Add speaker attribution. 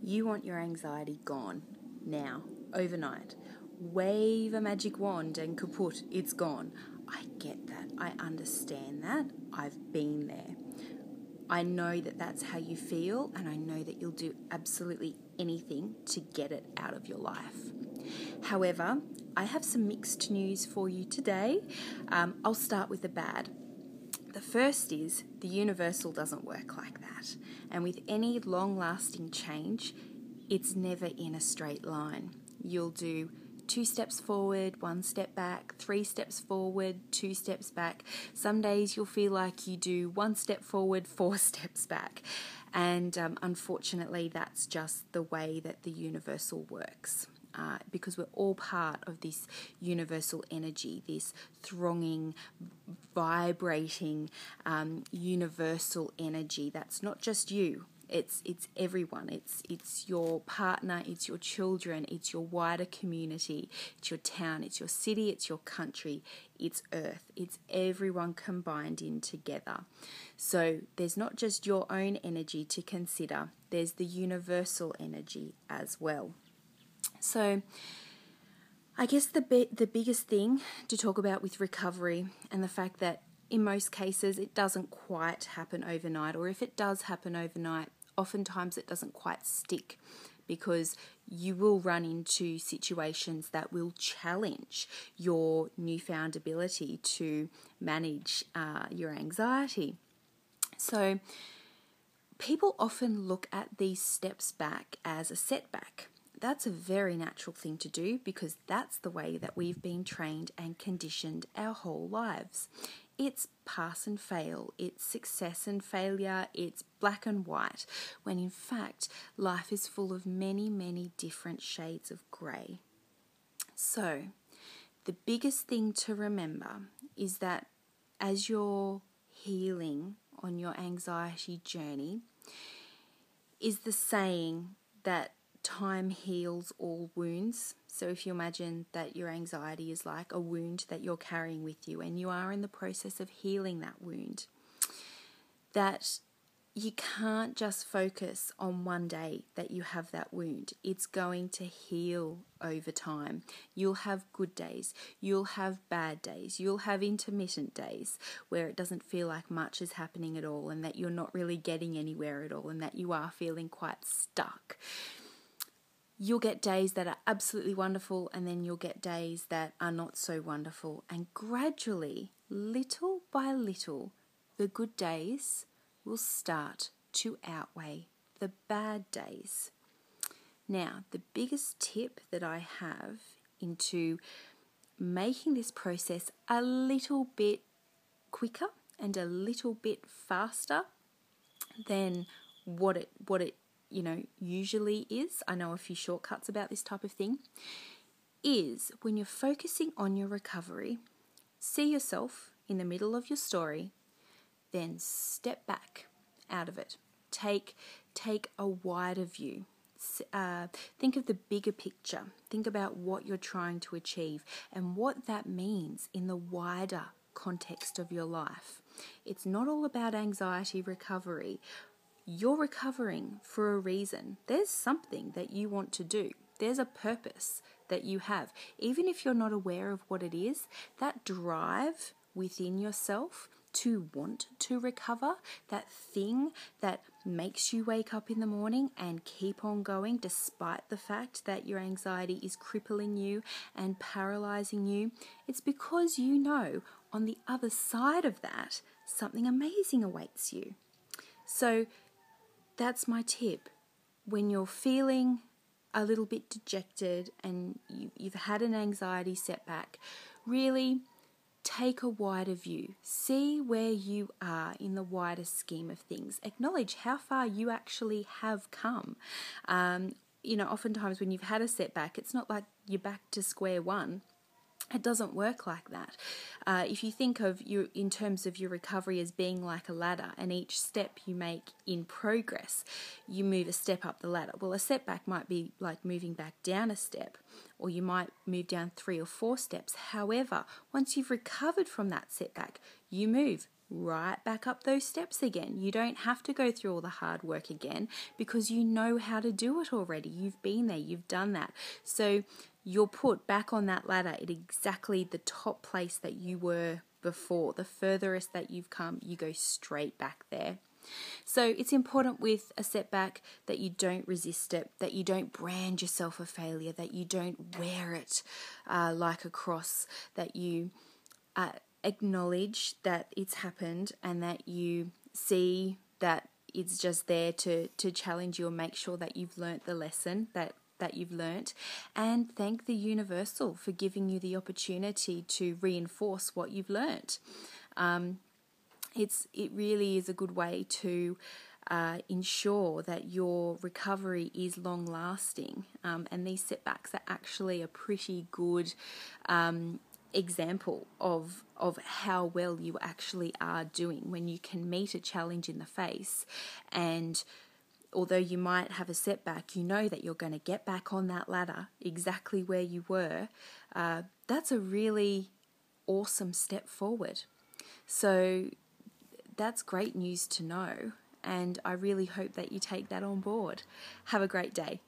Speaker 1: You want your anxiety gone now, overnight. Wave a magic wand and kaput, it's gone. I get that. I understand that. I've been there. I know that that's how you feel, and I know that you'll do absolutely anything to get it out of your life. However, I have some mixed news for you today. I'll start with the bad. The first is the universal doesn't work like that. And with any long-lasting change, it's never in a straight line. You'll do 2 steps forward, 1 step back, 3 steps forward, 2 steps back. Some days you'll feel like you do 1 step forward, 4 steps back. And unfortunately, that's just the way that the universal works. Because we're all part of this universal energy, this thronging, vibrating, universal energy. That's not just you. It's everyone. It's your partner, it's your children, it's your wider community, it's your town, it's your city, it's your country, it's Earth. It's everyone combined in together. So there's not just your own energy to consider, there's the universal energy as well. So I guess the biggest thing to talk about with recovery, and the fact that in most cases it doesn't quite happen overnight, or if it does happen overnight, oftentimes it doesn't quite stick, because you will run into situations that will challenge your newfound ability to manage your anxiety. So people often look at these steps back as a setback. That's a very natural thing to do, because that's the way that we've been trained and conditioned our whole lives. It's pass and fail, it's success and failure, it's black and white, when in fact life is full of many, many different shades of grey. So the biggest thing to remember is that as you're healing on your anxiety journey, is the saying that time heals all wounds. So if you imagine that your anxiety is like a wound that you're carrying with you, and you are in the process of healing that wound, that you can't just focus on one day that you have that wound. It's going to heal over time. You'll have good days, you'll have bad days, you'll have intermittent days where it doesn't feel like much is happening at all, and that you're not really getting anywhere at all, and that you are feeling quite stuck. You'll get days that are absolutely wonderful, and then you'll get days that are not so wonderful. And gradually, little by little, the good days will start to outweigh the bad days. Now, the biggest tip that I have into making this process a little bit quicker and a little bit faster than what it usually is, I know a few shortcuts about this type of thing, is when you're focusing on your recovery, see yourself in the middle of your story, then step back out of it. Take a wider view. Think of the bigger picture. Think about what you're trying to achieve and what that means in the wider context of your life. It's not all about anxiety recovery. You're recovering for a reason. There's something that you want to do. There's a purpose that you have. Even if you're not aware of what it is, that drive within yourself to want to recover, that thing that makes you wake up in the morning and keep on going despite the fact that your anxiety is crippling you and paralyzing you, it's because you know on the other side of that, something amazing awaits you. So that's my tip. When you're feeling a little bit dejected and you've had an anxiety setback, really take a wider view. See where you are in the wider scheme of things. Acknowledge how far you actually have come. Oftentimes when you've had a setback, it's not like you're back to square one. It doesn't work like that. If you think of you in terms of your recovery as being like a ladder, and each step you make in progress, you move a step up the ladder. Well, a setback might be like moving back down a step, or you might move down 3 or 4 steps. However, once you've recovered from that setback, you move right back up those steps again. You don't have to go through all the hard work again because you know how to do it already. You've been there, you've done that. So you're put back on that ladder at exactly the top place that you were before. The furthest that you've come, you go straight back there. So it's important with a setback that you don't resist it, that you don't brand yourself a failure, that you don't wear it like a cross, that you acknowledge that it's happened and that you see that it's just there to challenge you and make sure that you've learnt the lesson that you've learnt, and thank the universal for giving you the opportunity to reinforce what you've learnt. It really is a good way to ensure that your recovery is long lasting, and these setbacks are actually a pretty good example of how well you actually are doing when you can meet a challenge in the face, and although you might have a setback, you know that you're going to get back on that ladder exactly where you were. That's a really awesome step forward. So that's great news to know, and I really hope that you take that on board. Have a great day.